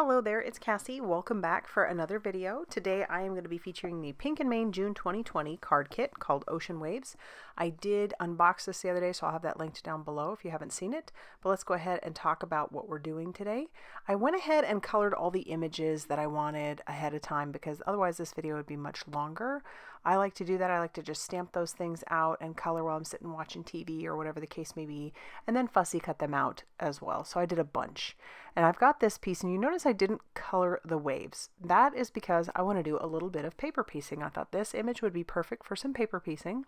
Hello there, it's Cassie. Welcome back for another video. Today I am going to be featuring the Pink and Main June 2020 card kit called Ocean Waves. I did unbox this the other day, so I'll have that linked down below if you haven't seen it. But let's go ahead and talk about what we're doing today. I went ahead and colored all the images that I wanted ahead of time because otherwise this video would be much longer. I like to do that. I like to just stamp those things out and color while I'm sitting watching TV or whatever the case may be, and then fussy cut them out as well. So I did a bunch. And I've got this piece, and you notice I didn't color the waves. That is because I want to do a little bit of paper piecing. I thought this image would be perfect for some paper piecing.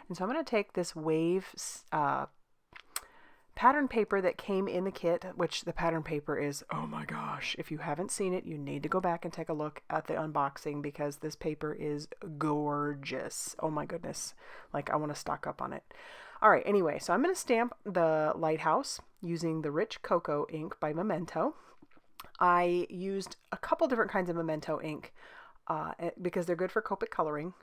And so I'm going to take this wave pattern paper that came in the kit, which the pattern paper is, oh my gosh, if you haven't seen it, you need to go back and take a look at the unboxing because this paper is gorgeous. Oh my goodness. Like, I want to stock up on it. All right, anyway, so I'm going to stamp the lighthouse using the Rich Cocoa ink by Memento. I used a couple different kinds of Memento ink because they're good for Copic coloring.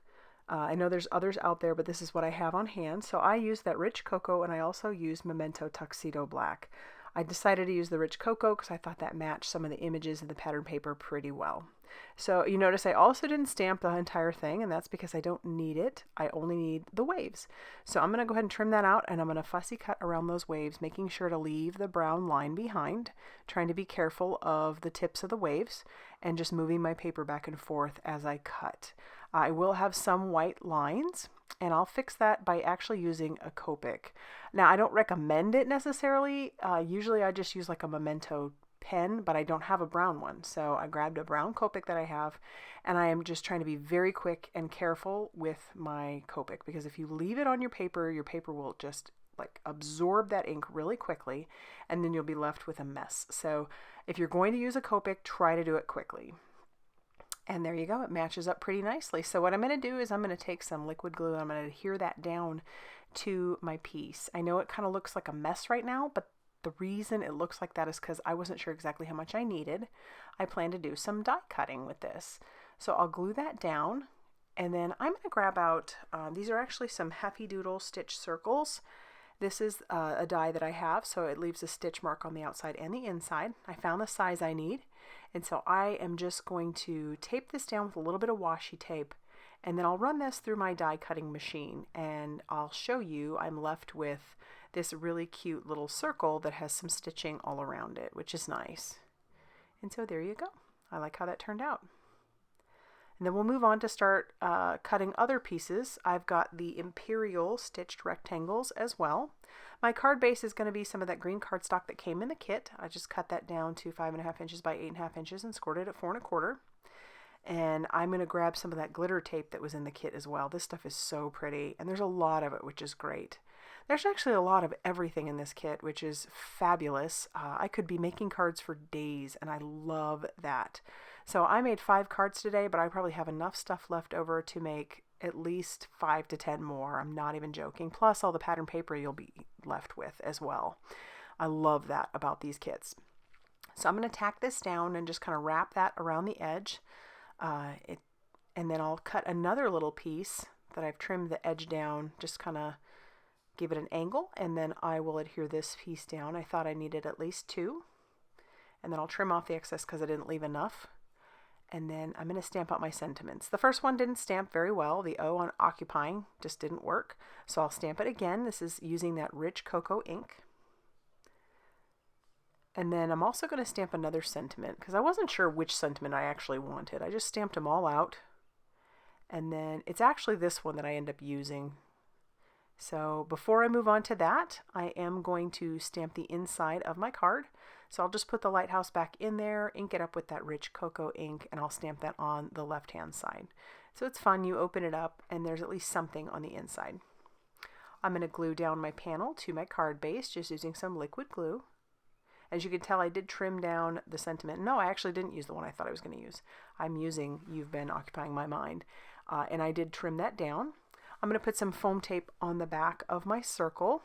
I know there's others out there, but this is what I have on hand. So I used that Rich Cocoa, and I also used Memento Tuxedo Black. I decided to use the Rich Cocoa because I thought that matched some of the images in the pattern paper pretty well. So you notice I also didn't stamp the entire thing, and that's because I don't need it. I only need the waves. So I'm going to go ahead and trim that out, and I'm going to fussy cut around those waves, making sure to leave the brown line behind, trying to be careful of the tips of the waves, and just moving my paper back and forth as I cut. I will have some white lines, and I'll fix that by actually using a Copic. Now, I don't recommend it necessarily. Usually I just use like a Memento pen, but I don't have a brown one. So I grabbed a brown Copic that I have, and I am just trying to be very quick and careful with my Copic, because if you leave it on your paper will just like absorb that ink really quickly, and then you'll be left with a mess. So if you're going to use a Copic, try to do it quickly. And there you go, it matches up pretty nicely. So what I'm going to do is I'm going to take some liquid glue and I'm going to adhere that down to my piece. I know it kind of looks like a mess right now, but the reason it looks like that is because I wasn't sure exactly how much I needed. I plan to do some die cutting with this. So I'll glue that down, and then I'm going to grab out, these are actually some Heffy Doodle stitch circles. This is a die that I have, so it leaves a stitch mark on the outside and the inside. I found the size I need, and so I am just going to tape this down with a little bit of washi tape, and then I'll run this through my die cutting machine, and I'll show you I'm left with this really cute little circle that has some stitching all around it, which is nice. And so there you go. I like how that turned out. And then we'll move on to start cutting other pieces. I've got the Imperial stitched rectangles as well. My card base is going to be some of that green cardstock that came in the kit. I just cut that down to 5.5 inches by 8.5 inches and scored it at 4.25. And I'm going to grab some of that glitter tape that was in the kit as well. This stuff is so pretty, and there's a lot of it, which is great. There's actually a lot of everything in this kit, which is fabulous. I could be making cards for days, and I love that. So I made 5 cards today, but I probably have enough stuff left over to make at least 5 to 10 more. I'm not even joking. Plus all the pattern paper you'll be left with as well. I love that about these kits. So I'm going to tack this down and just kind of wrap that around the edge. And then I'll cut another little piece that I've trimmed the edge down, just kind of give it an angle, and then I will adhere this piece down. I thought I needed at least 2. And then I'll trim off the excess because I didn't leave enough. And then I'm going to stamp out my sentiments. The first one didn't stamp very well. The O on occupying just didn't work. So I'll stamp it again. This is using that Rich Cocoa ink. And then I'm also going to stamp another sentiment because I wasn't sure which sentiment I actually wanted. I just stamped them all out. And then it's actually this one that I end up using. So before I move on to that, I am going to stamp the inside of my card. So I'll just put the lighthouse back in there, ink it up with that Rich Cocoa ink, and I'll stamp that on the left-hand side. So it's fun. You open it up, and there's at least something on the inside. I'm going to glue down my panel to my card base, just using some liquid glue. As you can tell, I did trim down the sentiment. No, I actually didn't use the one I thought I was going to use. I'm using You've Been Occupying My Mind. And I did trim that down. I'm going to put some foam tape on the back of my circle,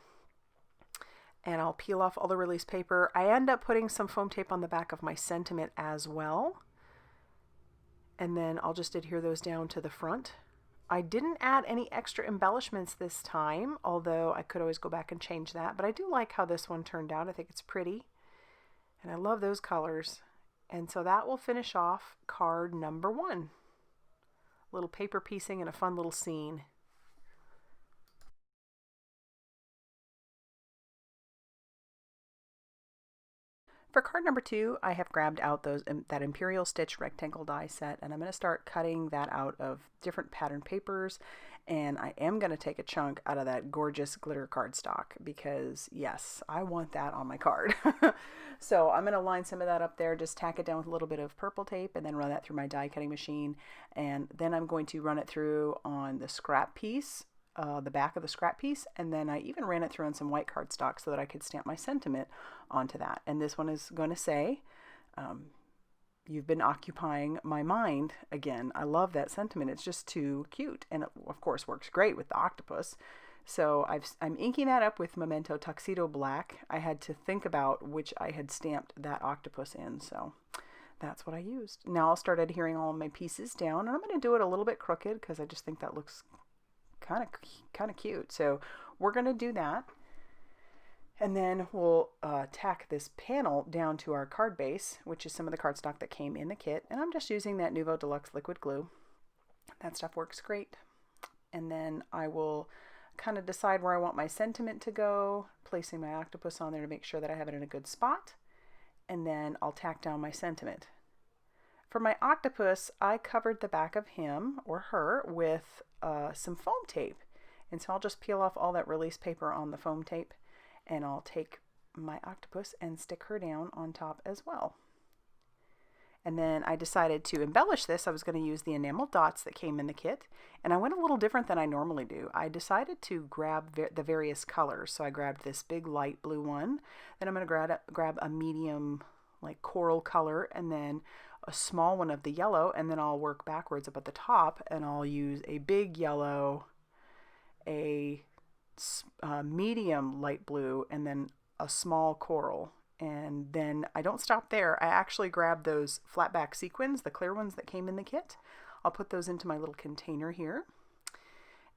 and I'll peel off all the release paper. I end up putting some foam tape on the back of my sentiment as well, and then I'll just adhere those down to the front. I didn't add any extra embellishments this time, although I could always go back and change that, but I do like how this one turned out. I think it's pretty, and I love those colors. And so that will finish off card number 1. Little paper piecing and a fun little scene. For card number 2, I have grabbed out that Imperial Stitch rectangle die set, and I'm going to start cutting that out of different pattern papers, and I am going to take a chunk out of that gorgeous glitter cardstock because, yes, I want that on my card. So I'm going to line some of that up there, just tack it down with a little bit of purple tape, and then run that through my die cutting machine, and then I'm going to run it through on the scrap piece, the back of the scrap piece, and then I even ran it through on some white cardstock so that I could stamp my sentiment onto that. And this one is going to say, you've been occupying my mind again. I love that sentiment. It's just too cute, and it of course works great with the octopus. So I'm inking that up with Memento Tuxedo Black. I had to think about which I had stamped that octopus in, so that's what I used. Now I'll start adhering all of my pieces down, and I'm going to do it a little bit crooked because I just think that looks kind of cute. So we're going to do that, and then we'll tack this panel down to our card base, which is some of the cardstock that came in the kit, and I'm just using that Nuvo Deluxe liquid glue. That stuff works great. And then I will kind of decide where I want my sentiment to go, placing my octopus on there to make sure that I have it in a good spot, and then I'll tack down my sentiment. For my octopus, I covered the back of him or her with some foam tape. And so I'll just peel off all that release paper on the foam tape, and I'll take my octopus and stick her down on top as well. And then I decided to embellish this. I was going to use the enamel dots that came in the kit, and I went a little different than I normally do. I decided to grab the various colors. So I grabbed this big light blue one, then I'm going to grab a medium like coral color, and then a small one of the yellow, and then I'll work backwards up at the top, and I'll use a big yellow, a medium light blue, and then a small coral. And then I don't stop there. I actually grab those flat back sequins, the clear ones that came in the kit. I'll put those into my little container here,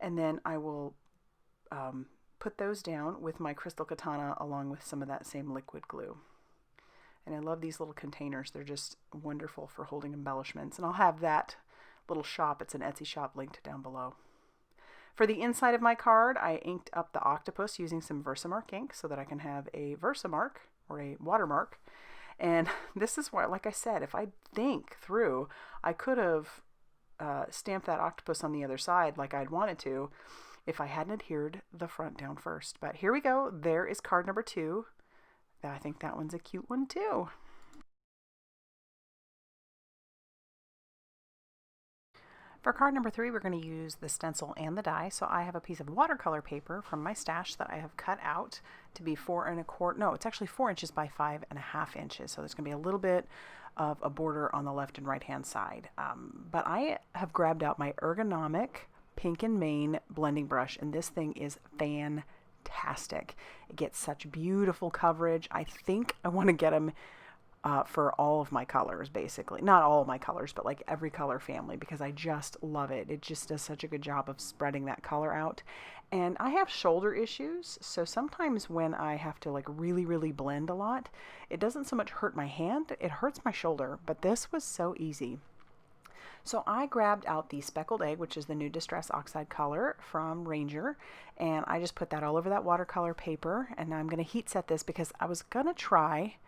and then I will put those down with my crystal katana along with some of that same liquid glue. And I love these little containers. They're just wonderful for holding embellishments. And I'll have that little shop, it's an Etsy shop, linked down below. For the inside of my card, I inked up the octopus using some Versamark ink so that I can have a Versamark or a watermark. And this is where, like I said, if I think through, I could have stamped that octopus on the other side like I'd wanted to if I hadn't adhered the front down first. But here we go. There is card number 2. I think that one's a cute one too. For card number 3, we're going to use the stencil and the die. So I have a piece of watercolor paper from my stash that I have cut out to be 4 1/4. No, it's actually 4 inches by 5.5 inches. So there's going to be a little bit of a border on the left and right hand side. But I have grabbed out my Ergonomic Pink and Mane blending brush, and this thing is fantastic. It gets such beautiful coverage. I think I want to get them for all of my colors, basically. Not all of my colors, but like every color family, because I just love it. It just does such a good job of spreading that color out. And I have shoulder issues, so sometimes when I have to like really blend a lot, it doesn't so much hurt my hand, it hurts my shoulder. But this was so easy. So I grabbed out the Speckled Egg, which is the new Distress Oxide color from Ranger, and I just put that all over that watercolor paper. And now I'm going to heat set this because I was going to try,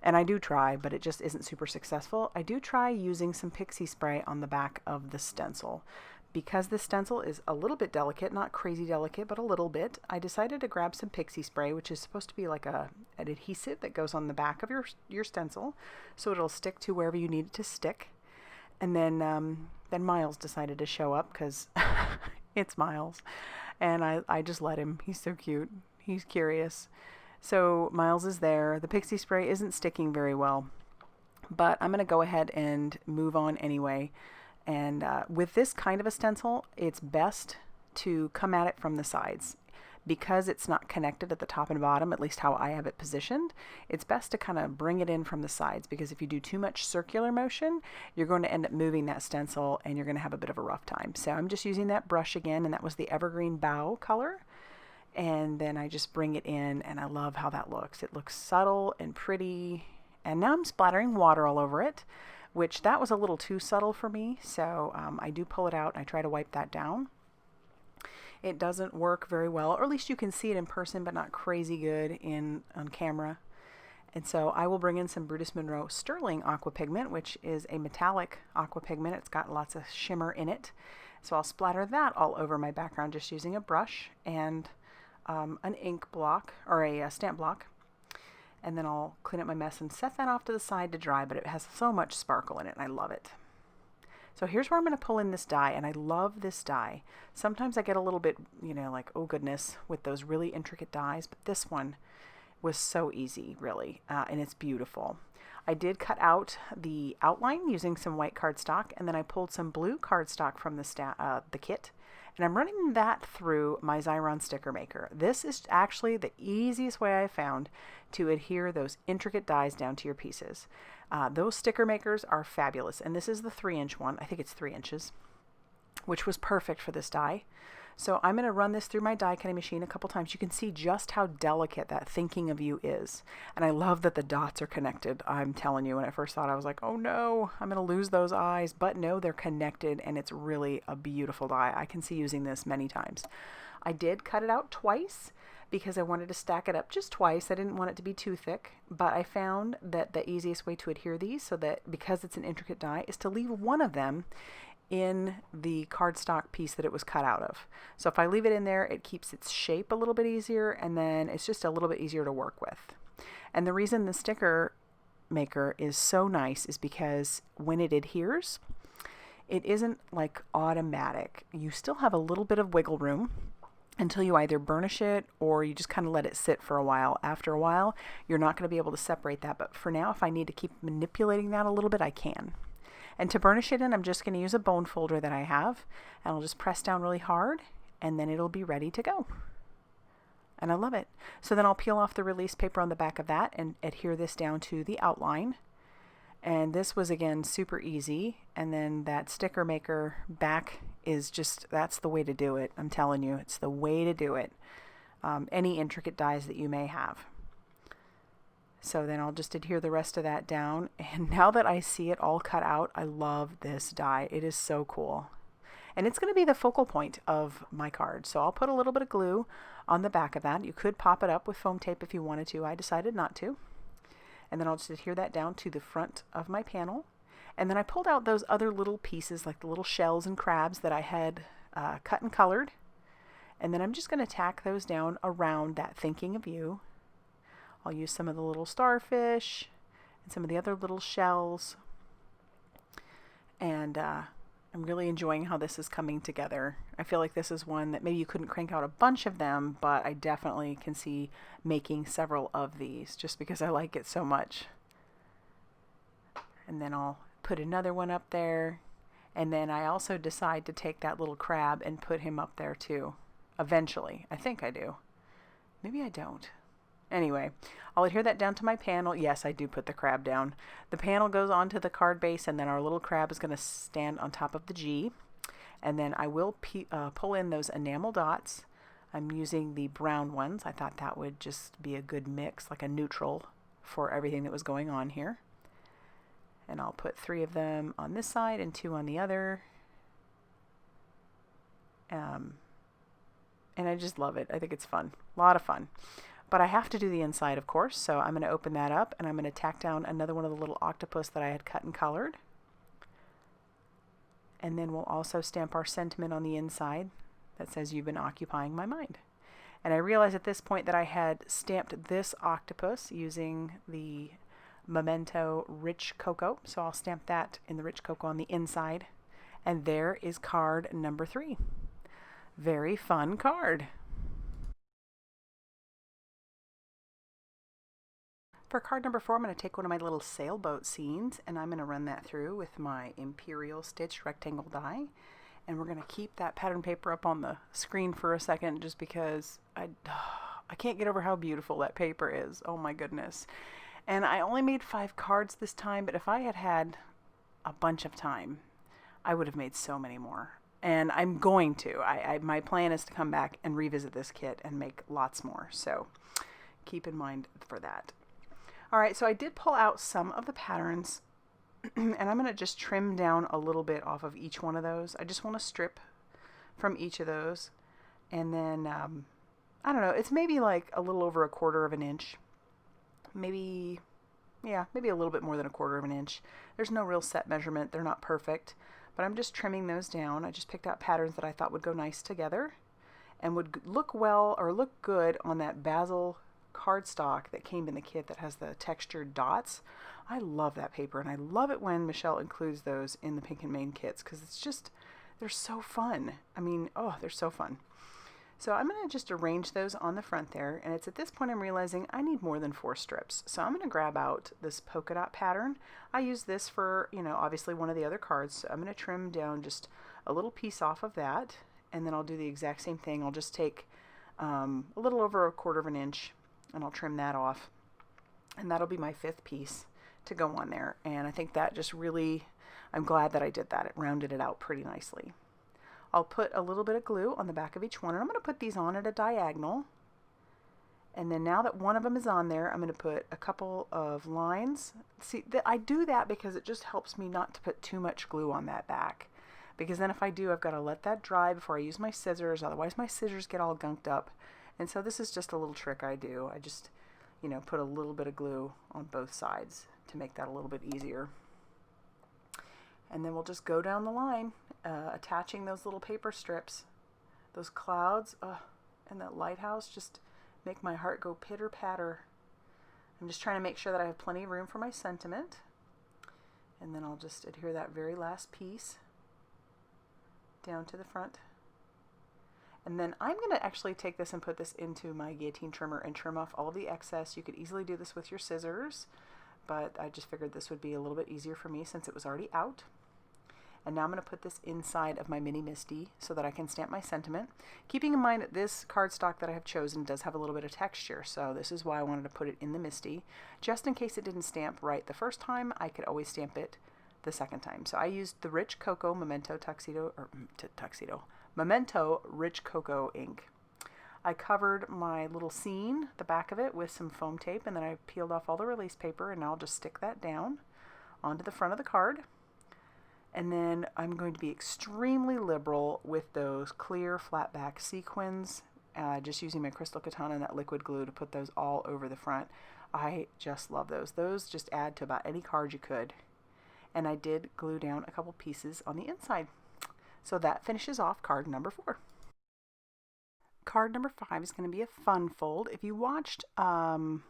and I do try, but it just isn't super successful. I do try using some pixie spray on the back of the stencil. Because this stencil is a little bit delicate, not crazy delicate, but a little bit, I decided to grab some pixie spray, which is supposed to be like an adhesive that goes on the back of your stencil, so it'll stick to wherever you need it to stick. And then Miles decided to show up because it's Miles, and I just let him. He's so cute. He's curious. So Miles is there. The pixie spray isn't sticking very well, but I'm going to go ahead and move on anyway. And with this kind of a stencil, it's best to come at it from the sides. Because it's not connected at the top and bottom, at least how I have it positioned, it's best to kind of bring it in from the sides, because if you do too much circular motion, you're going to end up moving that stencil and you're going to have a bit of a rough time. So I'm just using that brush again, and that was the Evergreen Bough color. And then I just bring it in, and I love how that looks. It looks subtle and pretty, And now I'm splattering water all over it, which that was a little too subtle for me. So I do pull it out and I try to wipe that down. It doesn't work very well, or at least you can see it in person, but not crazy good on camera. And so I will bring in some Brutus Monroe Sterling Aqua Pigment, which is a metallic aqua pigment. It's got lots of shimmer in it. So I'll splatter that all over my background just using a brush and an ink block, or a stamp block. And then I'll clean up my mess and set that off to the side to dry, but it has so much sparkle in it and I love it. So here's where I'm going to pull in this dye, and I love this dye. Sometimes I get a little bit, like, oh goodness, with those really intricate dyes, but this one was so easy, really, and it's beautiful. I did cut out the outline using some white cardstock, and then I pulled some blue cardstock from the kit, and I'm running that through my Xyron sticker maker. This is actually the easiest way I found to adhere those intricate dyes down to your pieces. Those sticker makers are fabulous, and this is the 3-inch one. I think it's 3 inches, which was perfect for this die. So I'm going to run this through my die cutting machine a couple times. You can see just how delicate that thinking of you is. And I love that the dots are connected. I'm telling you, when I first thought, I was like, oh no, I'm going to lose those eyes. But no, they're connected, and it's really a beautiful die. I can see using this many times. I did cut it out twice because I wanted to stack it up just twice. I didn't want it to be too thick, but I found that the easiest way to adhere these, so that because it's an intricate die, is to leave one of them in the cardstock piece that it was cut out of. So if I leave it in there, it keeps its shape a little bit easier, and then it's just a little bit easier to work with. And the reason the sticker maker is so nice is because when it adheres, it isn't like automatic. You still have a little bit of wiggle room until you either burnish it or you just kind of let it sit for a while. After a while, you're not going to be able to separate that. But for now, if I need to keep manipulating that a little bit, I can. And to burnish it in, I'm just going to use a bone folder that I have, and I'll just press down really hard, and then it'll be ready to go. And I love it. So then I'll peel off the release paper on the back of that and adhere this down to the outline. And this was, again, super easy. And then that sticker maker back is just, that's the way to do it. I'm telling you, it's the way to do it. Any intricate dies that you may have. So then I'll just adhere the rest of that down. And now that I see it all cut out, I love this die. It is so cool. And it's going to be the focal point of my card. So I'll put a little bit of glue on the back of that. You could pop it up with foam tape if you wanted to. I decided not to. And then I'll just adhere that down to the front of my panel. And then I pulled out those other little pieces, like the little shells and crabs that I had cut and colored. And then I'm just going to tack those down around that thinking of you. I'll use some of the little starfish and some of the other little shells. And I'm really enjoying how this is coming together. I feel like this is one that maybe you couldn't crank out a bunch of them, but I definitely can see making several of these just because I like it so much. And then I'll put another one up there. And then I also decide to take that little crab and put him up there too. Eventually. I think I do. Maybe I don't. Anyway, I'll adhere that down to my panel. Yes, I do put the crab down. The panel goes onto the card base, and then our little crab is going to stand on top of the G. And then I will pull in those enamel dots. I'm using the brown ones. I thought that would just be a good mix, like a neutral for everything that was going on here. And I'll put 3 of them on this side and 2 on the other. And I just love it. I think it's fun. A lot of fun. But I have to do the inside, of course, so I'm going to open that up, and I'm going to tack down another one of the little octopus that I had cut and colored. And then we'll also stamp our sentiment on the inside that says, "You've been occupying my mind." And I realized at this point that I had stamped this octopus using the Memento Rich Cocoa, so I'll stamp that in the Rich Cocoa on the inside. And there is card number 3. Very fun card. For card number 4, I'm going to take one of my little sailboat scenes, and I'm going to run that through with my Imperial stitched rectangle die. And we're going to keep that pattern paper up on the screen for a second just because I can't get over how beautiful that paper is. Oh my goodness. And I only made 5 cards this time, but if I had had a bunch of time, I would have made so many more. And I'm going to. My plan is to come back and revisit this kit and make lots more. So keep in mind for that. All right, so I did pull out some of the patterns and I'm going to just trim down a little bit off of each one of those. I just want to strip from each of those. And then, I don't know, it's maybe like a little over 1/4 of an inch. Maybe, yeah, maybe a little bit more than 1/4 of an inch. There's no real set measurement. They're not perfect, but I'm just trimming those down. I just picked out patterns that I thought would go nice together and would look well or look good on that basil cardstock that came in the kit that has the textured dots. I love that paper, and I love it when Michelle includes those in the Pink and Main kits because it's just, they're so fun. I mean, oh, they're so fun. So I'm going to just arrange those on the front there, and it's at this point I'm realizing I need more than 4 strips. So I'm going to grab out this polka dot pattern. I use this for, you know, obviously one of the other cards, so I'm going to trim down just a little piece off of that, and then I'll do the exact same thing. I'll just take a little over 1/4 of an inch, and I'll trim that off, and that'll be my 5th piece to go on there. And I think that just really, I'm glad that I did that. It rounded it out pretty nicely. I'll put a little bit of glue on the back of each one, and I'm going to put these on at a diagonal. And then now that one of them is on there, I'm going to put a couple of lines. See, I do that because it just helps me not to put too much glue on that back. Because then if I do, I've got to let that dry before I use my scissors, otherwise my scissors get all gunked up. And so this is just a little trick I do. I just, you know, put a little bit of glue on both sides to make that a little bit easier. And then we'll just go down the line, attaching those little paper strips. Those clouds and that lighthouse just make my heart go pitter patter. I'm just trying to make sure that I have plenty of room for my sentiment. And then I'll just adhere that very last piece down to the front. And then I'm going to actually take this and put this into my guillotine trimmer and trim off all of the excess. You could easily do this with your scissors, but I just figured this would be a little bit easier for me since it was already out. And now I'm going to put this inside of my mini MISTI so that I can stamp my sentiment. Keeping in mind that this cardstock that I have chosen does have a little bit of texture, so this is why I wanted to put it in the MISTI. Just in case it didn't stamp right the first time, I could always stamp it the second time. So I used the Rich Cocoa Memento Memento Rich Cocoa ink. I covered my little scene, the back of it, with some foam tape, and then I peeled off all the release paper, and now I'll just stick that down onto the front of the card. And then I'm going to be extremely liberal with those clear flat back sequins, just using my Crystal Katana and that liquid glue to put those all over the front. I just love those. Those just add to about any card you could. And I did glue down a couple pieces on the inside. So that finishes off card number 4. Card number 5 is going to be a fun fold. If you watched the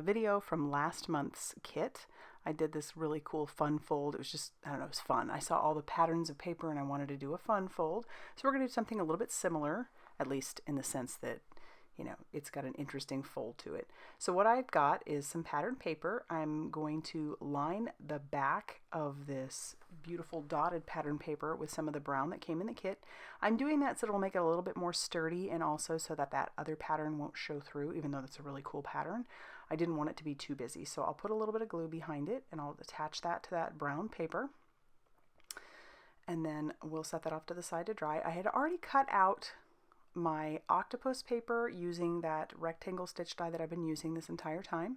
video from last month's kit, I did this really cool fun fold. It was just, I don't know, it was fun. I saw all the patterns of paper and I wanted to do a fun fold. So we're going to do something a little bit similar, at least in the sense that, you know, it's got an interesting fold to it. So what I've got is some patterned paper. I'm going to line the back of this beautiful dotted pattern paper with some of the brown that came in the kit. I'm doing that so it'll make it a little bit more sturdy, and also so that that other pattern won't show through, even though that's a really cool pattern. I didn't want it to be too busy, so I'll put a little bit of glue behind it and I'll attach that to that brown paper. And then we'll set that off to the side to dry. I had already cut out my octopus paper using that rectangle stitch die that I've been using this entire time.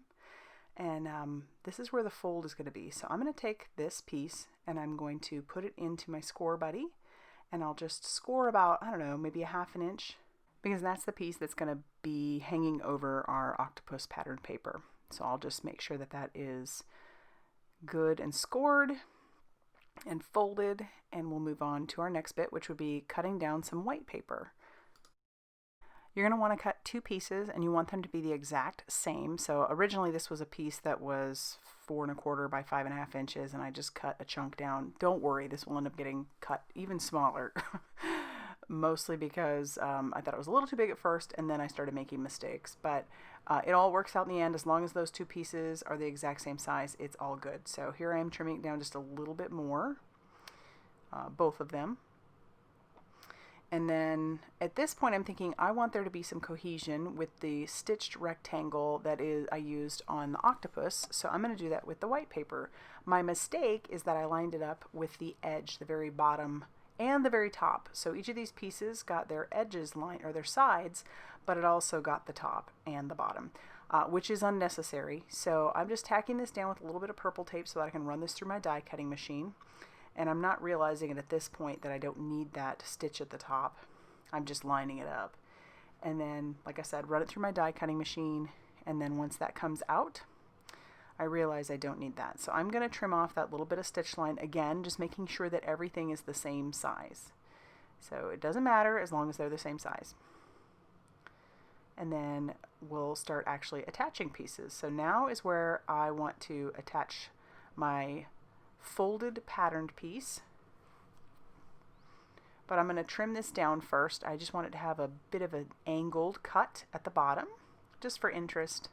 And this is where the fold is going to be. So I'm going to take this piece and I'm going to put it into my score buddy, and I'll just score about, I don't know, maybe a 1/2 inch, because that's the piece that's going to be hanging over our octopus pattern paper. So I'll just make sure that that is good and scored and folded, and we'll move on to our next bit, which would be cutting down some white paper. You're going to want to cut 2 pieces, and you want them to be the exact same. So originally this was a piece that was 4 1/4 by 5.5 inches, and I just cut a chunk down. Don't worry, this will end up getting cut even smaller. Mostly because I thought it was a little too big at first, and then I started making mistakes. But it all works out in the end. As long as those 2 pieces are the exact same size, it's all good. So here I am trimming it down just a little bit more, both of them. And then at this point I'm thinking I want there to be some cohesion with the stitched rectangle that I used on the octopus, so I'm going to do that with the white paper. My mistake is that I lined it up with the edge, the very bottom and the very top. So each of these pieces got their edges lined, or their sides, but it also got the top and the bottom. which is unnecessary. So I'm just tacking this down with a little bit of purple tape so that I can run this through my die cutting machine. And I'm not realizing it at this point that I don't need that stitch at the top. I'm just lining it up. And then, like I said, run it through my die cutting machine. And then once that comes out, I realize I don't need that. So I'm going to trim off that little bit of stitch line again, just making sure that everything is the same size. So it doesn't matter as long as they're the same size. And then we'll start actually attaching pieces. So now is where I want to attach my folded patterned piece. But I'm going to trim this down first. I just want it to have a bit of an angled cut at the bottom, just for interest.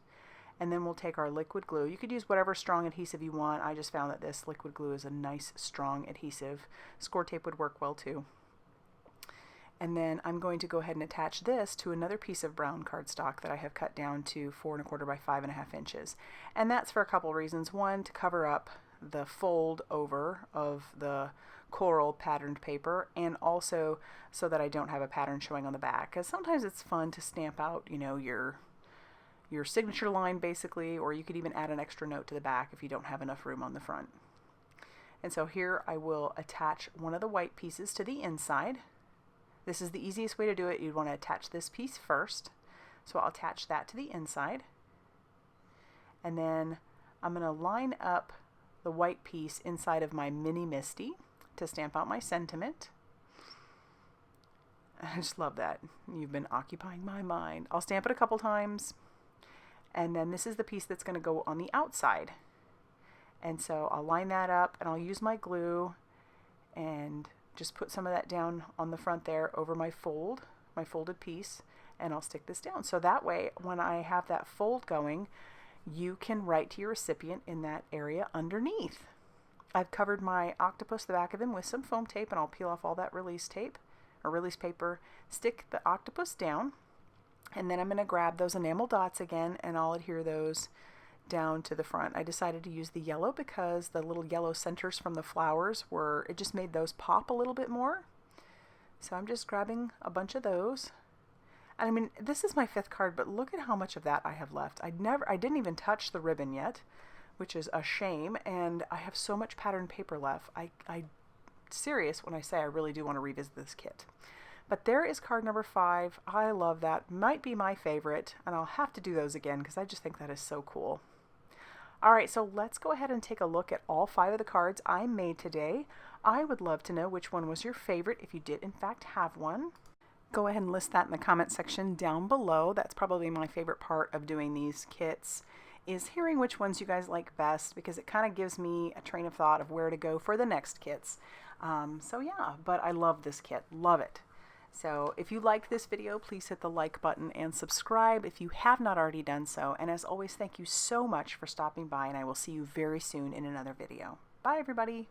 And then we'll take our liquid glue. You could use whatever strong adhesive you want. I just found that this liquid glue is a nice strong adhesive. Score tape would work well too. And then I'm going to go ahead and attach this to another piece of brown cardstock that I have cut down to 4 1/4 by 5.5 inches. And that's for a couple reasons. One, to cover up the fold over of the coral patterned paper, and also so that I don't have a pattern showing on the back. Because sometimes it's fun to stamp out, you know, your signature line basically, or you could even add an extra note to the back if you don't have enough room on the front. And so here I will attach one of the white pieces to the inside. This is the easiest way to do it. You'd want to attach this piece first. So I'll attach that to the inside. And then I'm going to line up the white piece inside of my mini Misty to stamp out my sentiment. I just love that. You've been occupying my mind. I'll stamp it a couple times. And then this is the piece that's going to go on the outside. And so I'll line that up and I'll use my glue and just put some of that down on the front there over my folded piece, and I'll stick this down. So that way, when I have that fold going, you can write to your recipient in that area underneath. I've covered my octopus, the back of him, with some foam tape, and I'll peel off all that release tape or release paper, stick the octopus down, and then I'm going to grab those enamel dots again and I'll adhere those down to the front. I decided to use the yellow because the little yellow centers from the flowers it just made those pop a little bit more. So I'm just grabbing a bunch of those. And I mean, this is my 5th card, but look at how much of that I have left. I didn't even touch the ribbon yet, which is a shame, and I have so much patterned paper left. I'm serious when I say I really do want to revisit this kit. But there is card number 5. I love that. Might be my favorite, and I'll have to do those again because I just think that is so cool. All right, so let's go ahead and take a look at all 5 of the cards I made today. I would love to know which one was your favorite if you did in fact have one. Go ahead and list that in the comment section down below. That's probably my favorite part of doing these kits, is hearing which ones you guys like best, because it kind of gives me a train of thought of where to go for the next kits. So yeah, but I love this kit. Love it. So if you liked this video, please hit the like button and subscribe if you have not already done so. And as always, thank you so much for stopping by, and I will see you very soon in another video. Bye, everybody.